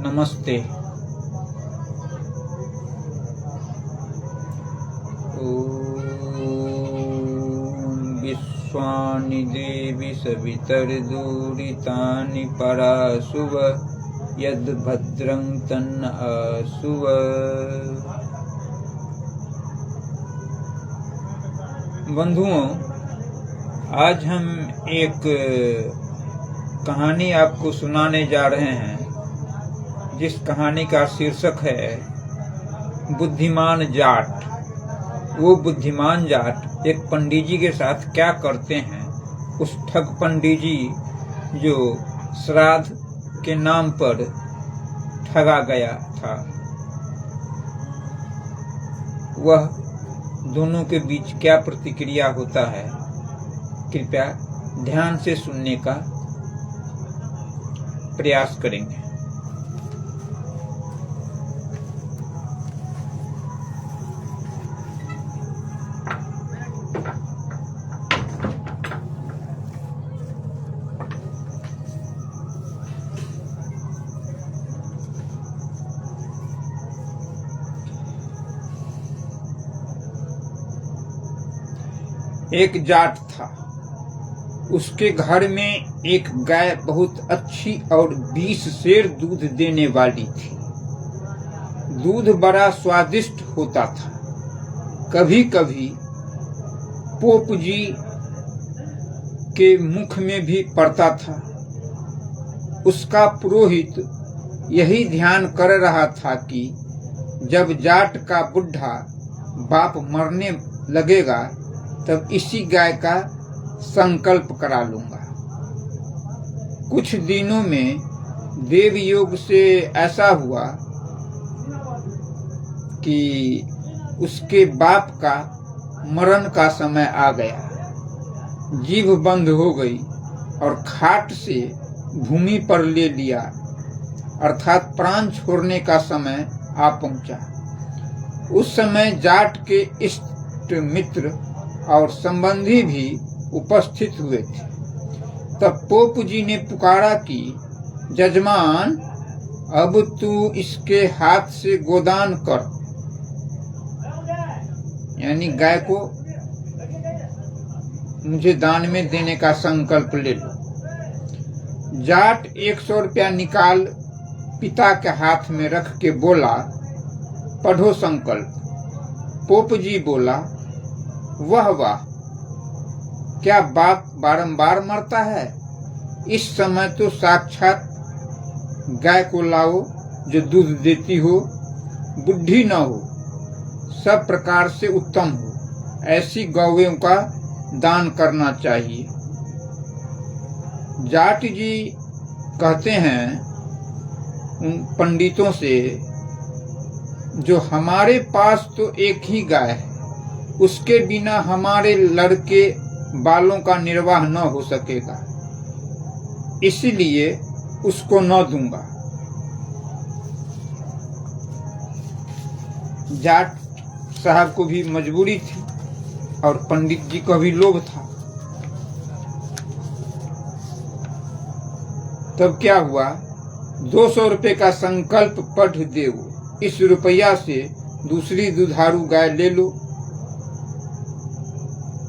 नमस्ते। ओम विश्वानि देवी सवितर्दुरितानि पराशुव यद् भद्रं तन्न आशुव। बंधुओं, आज हम एक कहानी आपको सुनाने जा रहे हैं, जिस कहानी का शीर्षक है बुद्धिमान जाट। वो बुद्धिमान जाट एक पंडित जी के साथ क्या करते हैं। उस ठग पंडित जी जो श्राद्ध के नाम पर ठगा गया था, वह दोनों के बीच क्या प्रतिक्रिया होता है, कृपया ध्यान से सुनने का प्रयास करेंगे। एक जाट था। उसके घर में एक गाय बहुत अच्छी और 20 सेर दूध देने वाली थी। दूध बड़ा स्वादिष्ट होता था। कभी कभी पोप जी के मुख में भी पड़ता था। उसका पुरोहित यही ध्यान कर रहा था कि जब जाट का बुढ़ा बाप मरने लगेगा तब इसी गाय का संकल्प करा लूंगा। कुछ दिनों में देव योग से ऐसा हुआ कि उसके बाप का मरण का समय आ गया। जीभ बंद हो गई और खाट से भूमि पर ले लिया, अर्थात प्राण छोड़ने का समय आ पहुंचा। उस समय जाट के इष्ट मित्र और संबंधी भी उपस्थित हुए थे। तब पोप जी ने पुकारा कि जजमान, अब तू इसके हाथ से गोदान कर, यानी गाय को मुझे दान में देने का संकल्प ले लो। जाट 100 रुपया निकाल पिता के हाथ में रख के बोला, पढ़ो संकल्प। पोप जी बोला, वाह वाह, क्या बाप बारंबार मरता है। इस समय तो साक्षात गाय को लाओ जो दूध देती हो, बुढ़ी न हो, सब प्रकार से उत्तम हो। ऐसी गौवें का दान करना चाहिए। जाट जी कहते हैं उन पंडितों से, जो हमारे पास तो एक ही गाय है, उसके बिना हमारे लड़के बालों का निर्वाह न हो सकेगा, इसलिए उसको न दूंगा। जाट साहब को भी मजबूरी थी और पंडित जी को भी लोभ था। तब क्या हुआ, 200 रुपए का संकल्प पढ़ देव, इस रुपया से दूसरी दुधारू गाय ले लो।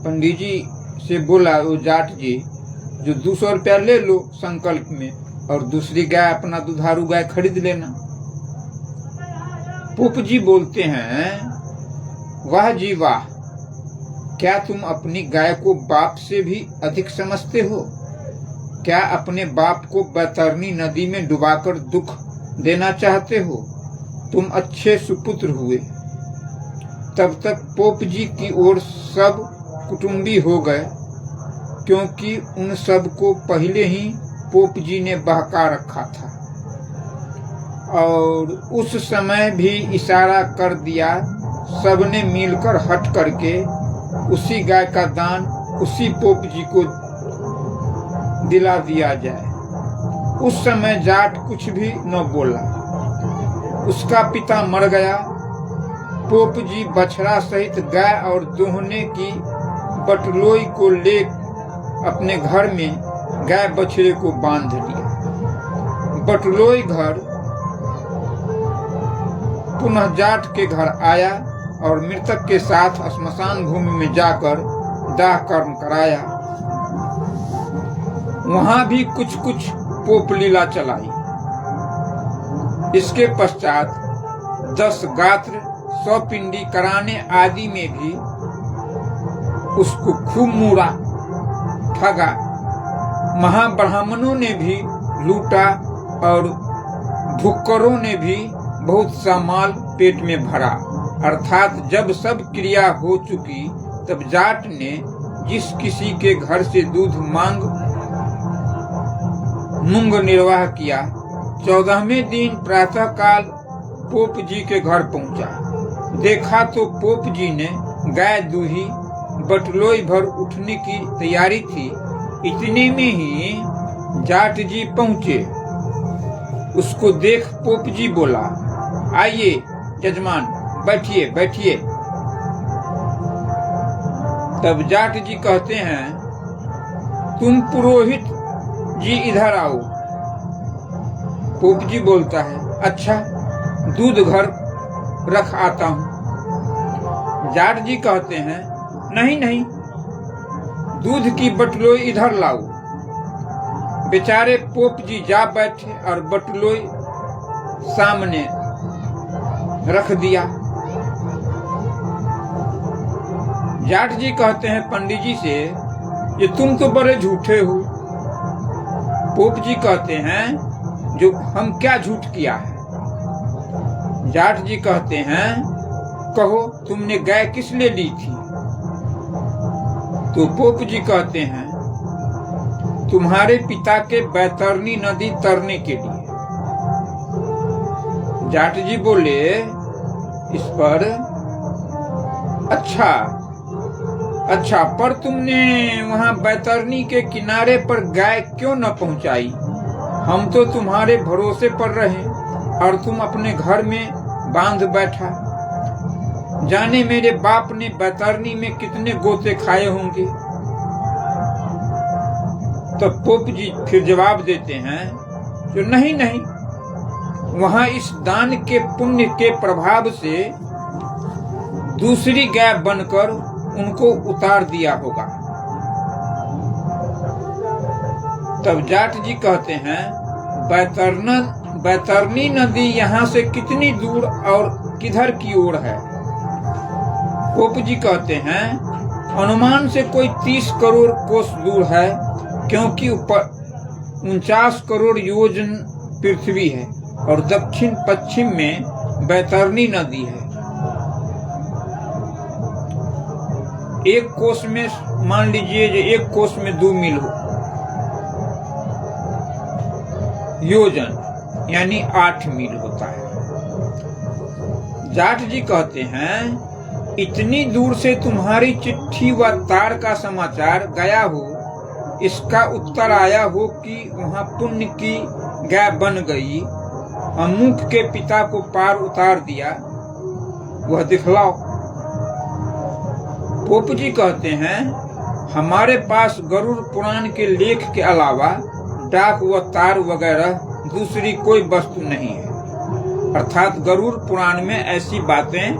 पंडित जी से बोला वो जाट जी, जो 200 रुपया ले लो संकल्प में और दूसरी गाय, अपना दुधारू गाय खरीद लेना। पोप जी बोलते हैं, वाह जी वाह, क्या तुम अपनी गाय को बाप से भी अधिक समझते हो। क्या अपने बाप को बैतरनी नदी में डुबाकर दुख देना चाहते हो। तुम अच्छे सुपुत्र हुए। तब तक पोप जी की ओर सब कुटुंबी हो गए, क्योंकि उन सब को पहले ही पोप जी ने बहका रखा था और उस समय भी इशारा कर दिया। सबने मिलकर हट करके उसी गाय का दान उसी पोप जी को दिला दिया जाए। उस समय जाट कुछ भी न बोला। उसका पिता मर गया। पोप जी बछड़ा सहित गाय और दोहने की बटलोई को ले अपने घर में गाय बछड़े को बांध लिया। बटलोई घर पुनः जाट के घर आया और मृतक के साथ श्मशान भूमि में जाकर दाह कर्म कराया। वहां भी कुछ कुछ पोप लीला चलाई। इसके पश्चात 10 गात्र 100 पिंडी कराने आदि में भी उसको खूब मूड़ा, ठगा। महाब्राह्मणों ने भी लूटा और भुक्करों ने भी बहुत सा माल पेट में भरा। अर्थात जब सब क्रिया हो चुकी तब जाट ने जिस किसी के घर से दूध मांग मूंग निर्वाह किया। 14वें दिन प्रातः काल पोप जी के घर पहुंचा। देखा तो पोप जी ने गाय दूही, बटलोई भर उठने की तैयारी थी। इतने में ही जाट जी पहुंचे। उसको देख पोप जी बोला, आइए जजमान, बैठिए बैठिए। तब जाट जी कहते हैं, तुम पुरोहित जी इधर आओ। पोप जी बोलता है, अच्छा दूध घर रख आता हूं। जाट जी कहते हैं, नहीं नहीं, दूध की बटलोई इधर लाओ। बेचारे पोप जी जा बैठे और बटलोई सामने रख दिया। जाट जी कहते हैं पंडित जी से, ये तुम तो बड़े झूठे हो। पोप जी कहते हैं, जो हम क्या झूठ किया है? जाट जी कहते हैं, कहो तुमने गाय किस लिए ली थी? तो पोप जी कहते हैं, तुम्हारे पिता के बैतरनी नदी तरने के लिए। जाट जी बोले इस पर, अच्छा, पर तुमने वहां बैतरनी के किनारे पर गाय क्यों न पहुंचाई? हम तो तुम्हारे भरोसे पर रहे और तुम अपने घर में बांध बैठा। जाने मेरे बाप ने बैतरनी में कितने गोते खाए होंगे। तो पोप जी फिर जवाब देते हैं, जो नहीं नहीं, वहां इस दान के पुण्य के प्रभाव से दूसरी गाय बनकर उनको उतार दिया होगा। तब जाट जी कहते हैं, बैतरनी नदी यहाँ से कितनी दूर और किधर की ओर है? पोप जी कहते हैं, अनुमान से कोई 30 करोड़ कोस दूर है, क्योंकि ऊपर 49 करोड़ योजन पृथ्वी है और दक्षिण पश्चिम में बैतरनी नदी है। एक कोस में मान लीजिए जो एक कोस में 2 मील हो, योजन यानी 8 मील होता है। जाट जी कहते हैं, इतनी दूर से तुम्हारी चिट्ठी व तार का समाचार गया हो, इसका उत्तर आया हो कि वहां पुण्य की गाय बन गई, अमुक के पिता को पार उतार दिया, वह दिखलाओ। पोप जी कहते हैं, हमारे पास गरुड़ पुराण के लेख के अलावा डाक व तार वगैरह दूसरी कोई वस्तु नहीं है। अर्थात गरुड़ पुराण में ऐसी बातें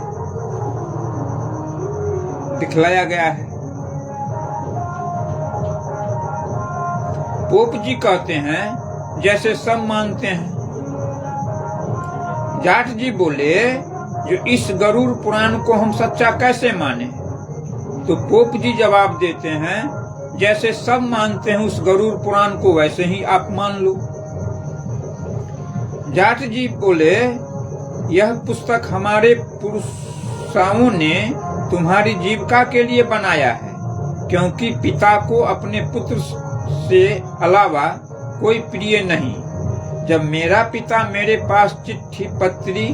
दिखलाया गया है। पोप जी कहते हैं, जैसे सब मानते हैं। जाट जी बोले, जो इस गरुड़ पुराण को हम सच्चा कैसे माने? तो पोप जी जवाब देते हैं, जैसे सब मानते हैं उस गरुड़ पुराण को, वैसे ही आप मान लो। जाट जी बोले, यह पुस्तक हमारे पुरुषों ने तुम्हारी जीविका के लिए बनाया है, क्योंकि पिता को अपने पुत्र से अलावा कोई प्रिय नहीं। जब मेरा पिता मेरे पास चिट्ठी पत्री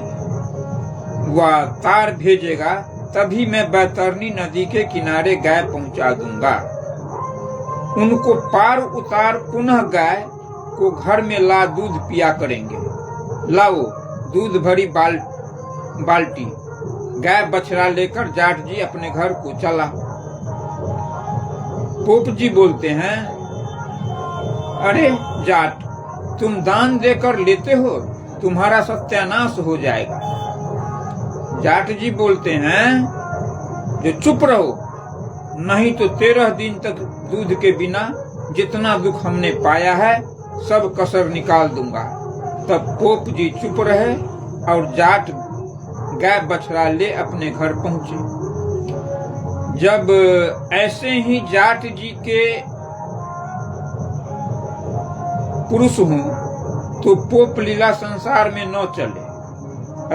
व तार भेजेगा, तभी मैं बैतरनी नदी के किनारे गाय पहुंचा दूंगा। उनको पार उतार पुनः गाय को घर में ला दूध पिया करेंगे। लाओ दूध भरी बाल्टी। गाय बछड़ा लेकर जाट जी अपने घर को चला। पोप जी बोलते हैं, अरे जाट, तुम दान देकर लेते हो, तुम्हारा सत्यानाश हो जाएगा। जाट जी बोलते हैं जो चुप रहो, नहीं तो 13 दिन तक दूध के बिना जितना दुख हमने पाया है सब कसर निकाल दूंगा। तब पोप जी चुप रहे और जाट गाय बछड़ा ले अपने घर पहुंचे। जब ऐसे ही जाट जी के पुरुष हों तो पोप लीला संसार में न चले।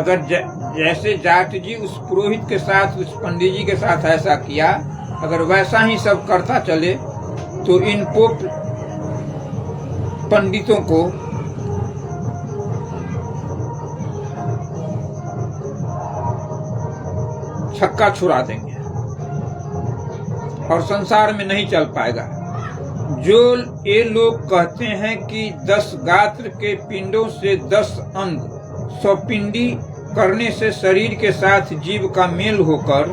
अगर जैसे जाट जी उस पुरोहित के साथ, उस पंडित जी के साथ ऐसा किया, अगर वैसा ही सब करता चले तो इन पोप पंडितों को छक्का छुड़ा देंगे और संसार में नहीं चल पाएगा। जो ये लोग कहते हैं कि 10 गात्र के पिंडों से 10 अंग स्वपिंडी करने से शरीर के साथ जीव का मेल होकर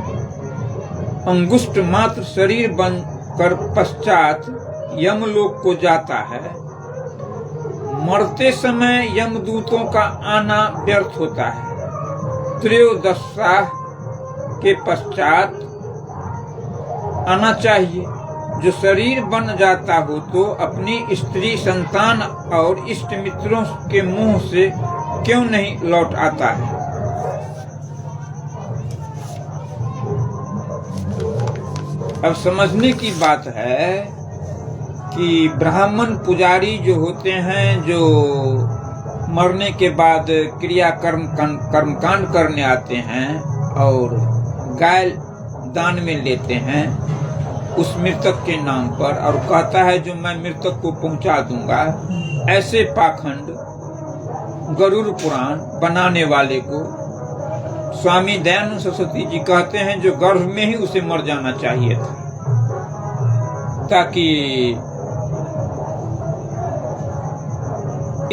अंगुष्ठ मात्र शरीर बनकर पश्चात यमलोक को जाता है, मरते समय यमदूतों का आना व्यर्थ होता है। त्रयोदशा के पश्चात आना चाहिए। जो शरीर बन जाता हो तो अपनी स्त्री, संतान और इष्ट मित्रों के मुंह से क्यों नहीं लौट आता है। अब समझने की बात है कि ब्राह्मण पुजारी जो होते हैं, जो मरने के बाद क्रिया कर्मकांड करने आते हैं और गाय दान में लेते हैं उस मृतक के नाम पर, और कहता है जो मैं मृतक को पहुंचा दूंगा, ऐसे पाखंड गरुड़ पुराण बनाने वाले को स्वामी दयानंद सरस्वती जी कहते हैं जो गर्भ में ही उसे मर जाना चाहिए था, ताकि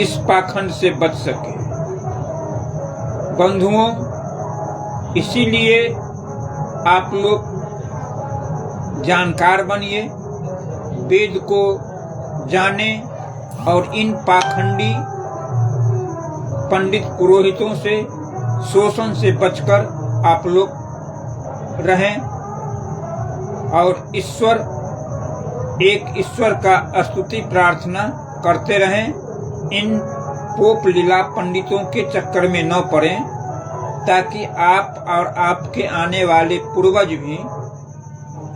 इस पाखंड से बच सके। बंधुओं, इसीलिए आप लोग जानकार बनिए, वेद को जाने और इन पाखंडी पंडित पुरोहितों से, शोषण से बचकर आप लोग रहें और ईश्वर का स्तुति प्रार्थना करते रहें। इन पोप लीला पंडितों के चक्कर में न पड़ें, ताकि आप और आपके आने वाले पूर्वज भी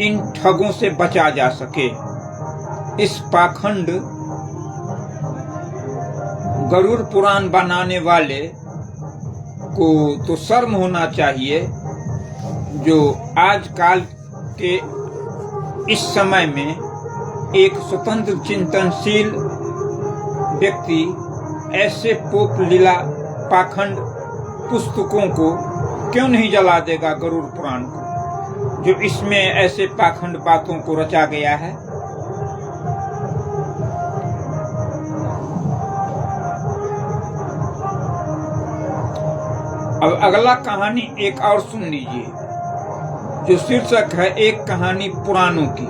इन ठगों से बचा जा सके। इस पाखंड गरुड़ पुराण बनाने वाले को तो शर्म होना चाहिए, जो आजकल के इस समय में एक स्वतंत्र चिंतनशील व्यक्ति ऐसे पोप लीला पाखंड पुस्तकों को क्यों नहीं जला देगा, गरुड़ पुराण को, जो इसमें ऐसे पाखंड बातों को रचा गया है। अब अगला कहानी एक और सुन लीजिए, जो शीर्षक है एक कहानी पुराणों की।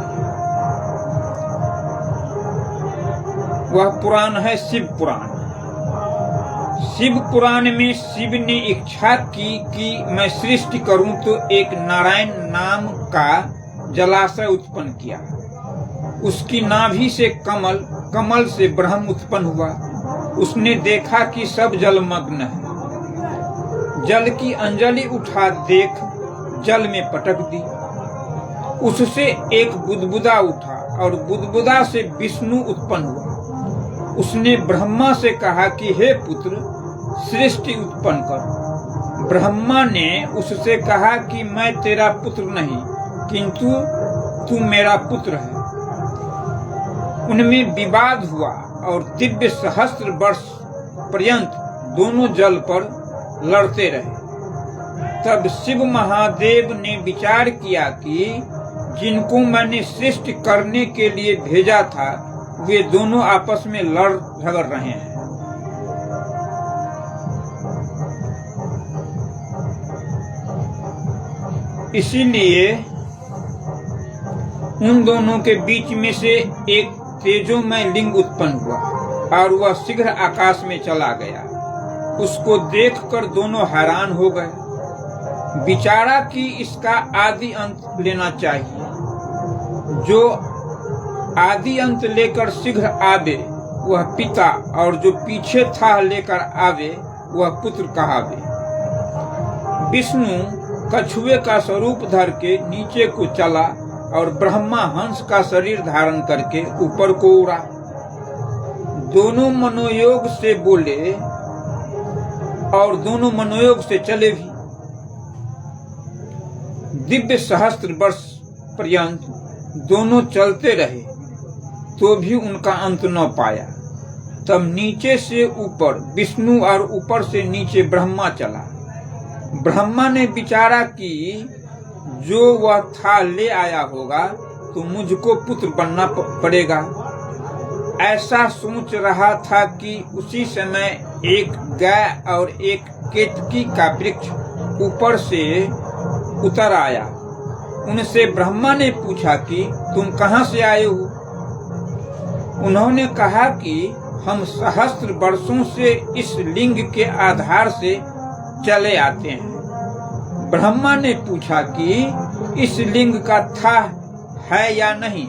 वह पुराण है शिव पुराण। शिव पुराण में शिव ने इच्छा की कि मैं सृष्टि करूं, तो एक नारायण नाम का जलाशय उत्पन्न किया। उसकी नाभि से कमल, कमल से ब्रह्म उत्पन्न हुआ। उसने देखा कि सब जलमग्न है। जल की अंजलि उठा देख जल में पटक दी। उससे एक बुदबुदा उठा और बुदबुदा से विष्णु उत्पन्न हुआ। उसने ब्रह्मा से कहा कि हे पुत्र, सृष्टि उत्पन्न कर। ब्रह्मा ने उससे कहा कि मैं तेरा पुत्र नहीं, किंतु तू मेरा पुत्र है। उनमें विवाद हुआ और दिव्य सहस्त्र वर्ष पर्यंत दोनों जल पर लड़ते रहे। तब शिव महादेव ने विचार किया कि जिनको मैंने सृष्टि करने के लिए भेजा था, वे दोनों आपस में लड़ झगड़ रहे हैं। इसीलिए उन दोनों के बीच में से एक तेजोमय लिंग उत्पन्न हुआ और वह शीघ्र आकाश में चला गया। उसको देखकर दोनों हैरान हो गए। विचारा कि इसका आदि अंत लेना चाहिए। जो आदि अंत लेकर शीघ्र आवे वह पिता, और जो पीछे था लेकर आवे वह पुत्र कहावे। विष्णु कछुए का स्वरूप धर के नीचे को चला और ब्रह्मा हंस का शरीर धारण करके ऊपर को उड़ा। दोनों मनोयोग से बोले और दोनों मनोयोग से चले भी। दिव्य सहस्त्र वर्ष पर्यंत दोनों चलते रहे तो भी उनका अंत न पाया। तब नीचे से ऊपर विष्णु और ऊपर से नीचे ब्रह्मा चला। ब्रह्मा ने विचारा कि जो वह था ले आया होगा तो मुझको पुत्र बनना पड़ेगा। ऐसा सोच रहा था कि उसी समय एक गाय और एक केतकी का वृक्ष ऊपर से उतर आया। उनसे ब्रह्मा ने पूछा कि तुम कहाँ से आए हो? उन्होंने कहा कि हम सहस्त्र वर्षों से इस लिंग के आधार से चले आते हैं। ब्रह्मा ने पूछा कि इस लिंग का था है या नहीं?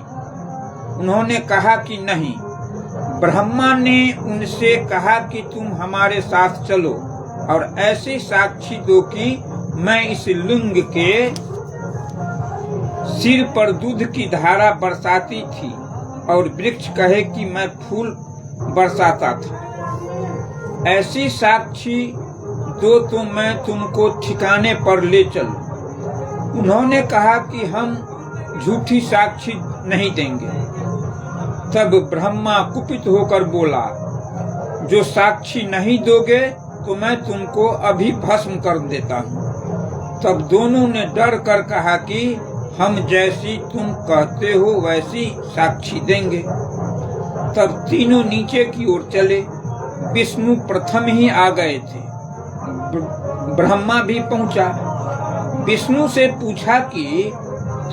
उन्होंने कहा कि नहीं। ब्रह्मा ने उनसे कहा कि तुम हमारे साथ चलो और ऐसे साक्षी दो कि मैं इस लिंग के सिर पर दूध की धारा बरसाती थी और वृक्ष कहे कि मैं फूल बरसाता था। ऐसी साक्षी दो तो मैं तुमको ठिकाने पर ले चलूं। उन्होंने कहा कि हम झूठी साक्षी नहीं देंगे। तब ब्रह्मा कुपित होकर बोला, जो साक्षी नहीं दोगे तो मैं तुमको अभी भस्म कर देता हूँ। तब दोनों ने डर कर कहा कि हम जैसी तुम कहते हो वैसी साक्षी देंगे। तब तीनों नीचे की ओर चले। विष्णु प्रथम ही आ गए थे। ब्रह्मा भी पहुंचा। विष्णु से पूछा कि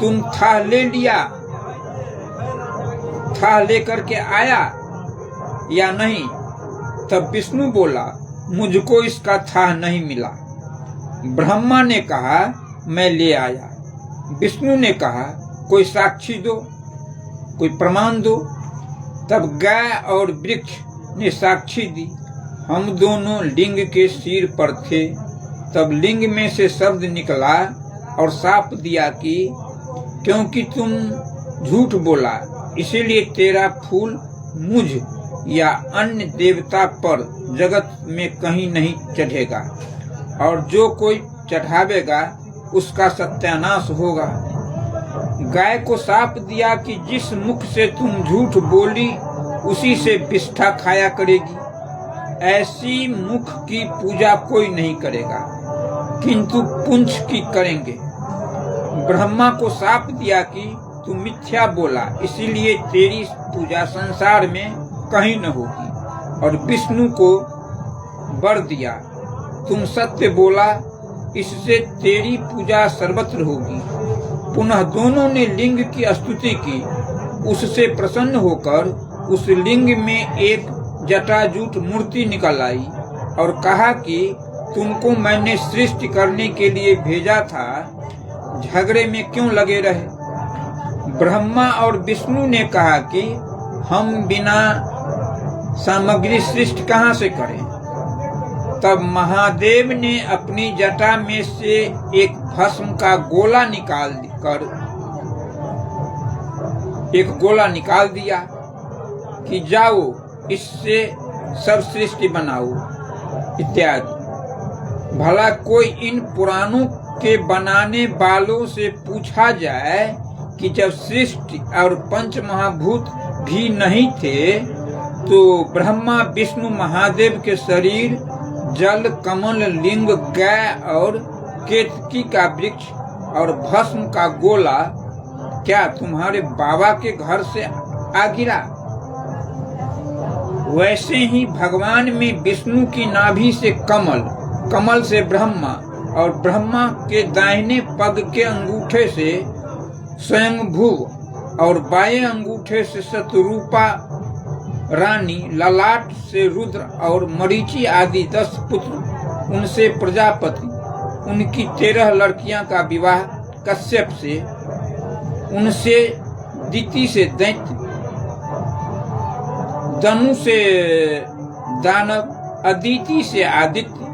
तुम था ले लिया, था लेकर के आया या नहीं? तब विष्णु बोला, मुझको इसका था नहीं मिला। ब्रह्मा ने कहा, मैं ले आया। विष्णु ने कहा, कोई साक्षी दो, कोई प्रमाण दो। तब गाय और वृक्ष ने साक्षी दी, हम दोनों लिंग के सिर पर थे। तब लिंग में से शब्द निकला और शाप दिया कि क्योंकि तुम झूठ बोला इसीलिए तेरा फूल मुझ या अन्य देवता पर जगत में कहीं नहीं चढ़ेगा, और जो कोई चढ़ावेगा उसका सत्यानाश होगा। गाय को शाप दिया कि जिस मुख से तुम झूठ बोली उसी से विष्ठा खाया करेगी। ऐसी मुख की पूजा कोई नहीं करेगा किंतु पुंछ की करेंगे। ब्रह्मा को शाप दिया कि तू मिथ्या बोला इसीलिए तेरी पूजा संसार में कहीं न होगी, और विष्णु को वर दिया, तुम सत्य बोला इससे तेरी पूजा सर्वत्र होगी। पुनः दोनों ने लिंग की स्तुति की। उससे प्रसन्न होकर उस लिंग में एक जटाजूट मूर्ति निकल आई और कहा कि तुमको मैंने सृष्टि करने के लिए भेजा था, झगड़े में क्यों लगे रहे? ब्रह्मा और विष्णु ने कहा कि हम बिना सामग्री सृष्टि कहाँ से करें? तब महादेव ने अपनी जटा में से एक भस्म का गोला निकाल दिया कि जाओ इससे सब सृष्टि बनाओ इत्यादि। भला कोई इन पुराणों के बनाने वालों से पूछा जाए कि जब सृष्टि और पंच महाभूत भी नहीं थे तो ब्रह्मा विष्णु महादेव के शरीर, जल, कमल, लिंग, गाय और केतकी का वृक्ष और भस्म का गोला क्या तुम्हारे बाबा के घर से आ गिरा? वैसे ही भगवान में विष्णु की नाभि से कमल, कमल से ब्रह्मा और ब्रह्मा के दाहिने पग के अंगूठे से स्वयंभू और बाएं अंगूठे से शतरूपा रानी, ललाट से रुद्र और मरीचि आदि 10 पुत्र, उनसे प्रजापति उनकी 13 लड़कियां का विवाह कश्यप से, उनसे दिति से दैत्य, दनु से दानव, अदिति से आदित्य,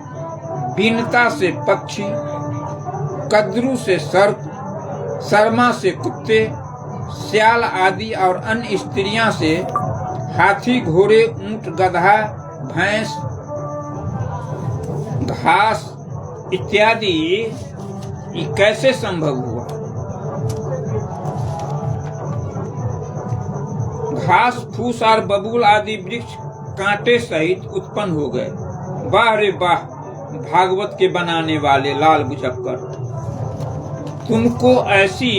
बीनता से पक्षी, कद्रु से सर्प, शर्मा से कुत्ते, श्याल आदि और अन्य स्त्रियां से हाथी, घोड़े, ऊंट, गधा, भैंस, घास इत्यादि। ये कैसे संभव हुआ? घास फूस और बबूल आदि वृक्ष कांटे सहित उत्पन्न हो गए। वाह रे वाह, भागवत के बनाने वाले लाल बुझक्कर, तुमको ऐसी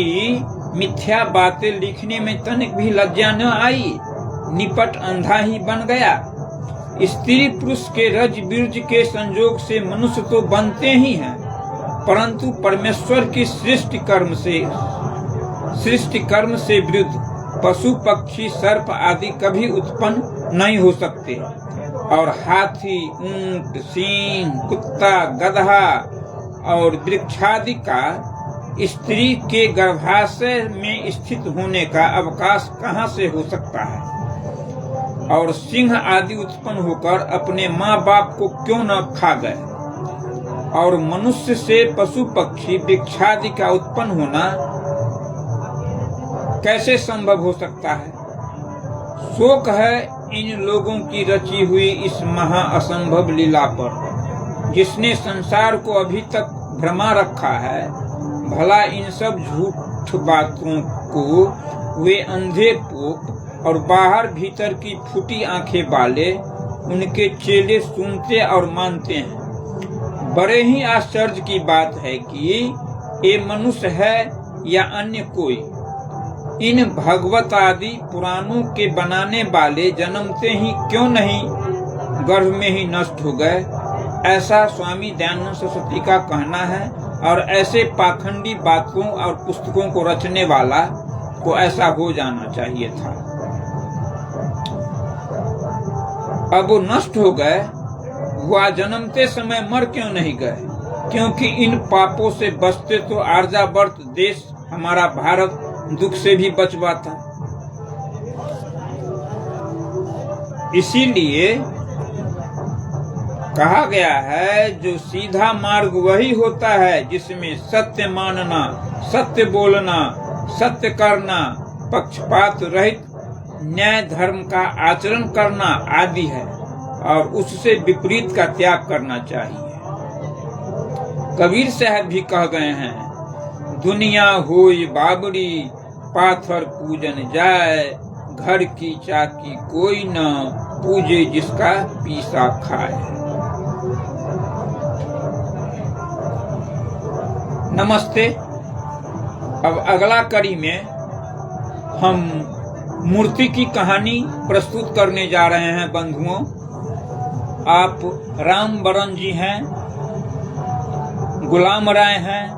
मिथ्या बातें लिखने में तनिक भी लज्जा न आई? निपट अंधा ही बन गया। स्त्री पुरुष के रज बीर्ज के संयोग से मनुष्य तो बनते ही हैं, परंतु परमेश्वर की सृष्टि कर्म से विरुद्ध पशु पक्षी सर्प आदि कभी उत्पन्न नहीं हो सकते। और हाथी, ऊंट, सिंह, कुत्ता, गधा और वृक्षादि का स्त्री के गर्भाशय में स्थित होने का अवकाश कहाँ से हो सकता है? और सिंह आदि उत्पन्न होकर अपने माँ बाप को क्यों न खा गए? और मनुष्य से पशु पक्षी वृक्षादि का उत्पन्न होना कैसे संभव हो सकता है? शोक है इन लोगों की रची हुई इस महा असंभव लीला पर, जिसने संसार को अभी तक भ्रमा रखा है। भला इन सब झूठ बातों को वे अंधे पोप और बाहर भीतर की फूटी आंखें वाले उनके चेले सुनते और मानते हैं। बड़े ही आश्चर्य की बात है कि ये मनुष्य है या अन्य कोई, इन भगवत आदि पुराणों के बनाने वाले जन्मते ही क्यों नहीं गर्भ में ही नष्ट हो गए, ऐसा स्वामी दयानंद सरस्वती का कहना है। और ऐसे पाखंडी बातों और पुस्तकों को रचने वाला को ऐसा हो जाना चाहिए था। अब वो नष्ट हो गए, वह जन्मते समय मर क्यों नहीं गए? क्योंकि इन पापों से बचते तो आर्यावर्त देश हमारा भारत दुख से भी बच पाता। इसीलिए कहा गया है, जो सीधा मार्ग वही होता है जिसमें सत्य मानना, सत्य बोलना, सत्य करना, पक्षपात रहित न्याय धर्म का आचरण करना आदि है, और उससे विपरीत का त्याग करना चाहिए। कबीर साहब भी कह गए हैं, दुनिया होई बाबरी, पाथर पूजन जाए, घर की चाकी कोई न पूजे, जिसका पीसा खाए। नमस्ते। अब अगला कड़ी में हम मूर्ति की कहानी प्रस्तुत करने जा रहे हैं बंधुओं। आप राम बरन जी हैं, गुलाम राय हैं,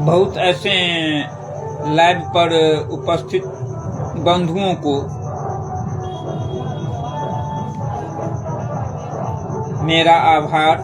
बहुत ऐसे लाइव पर उपस्थित बंधुओं को मेरा आभार।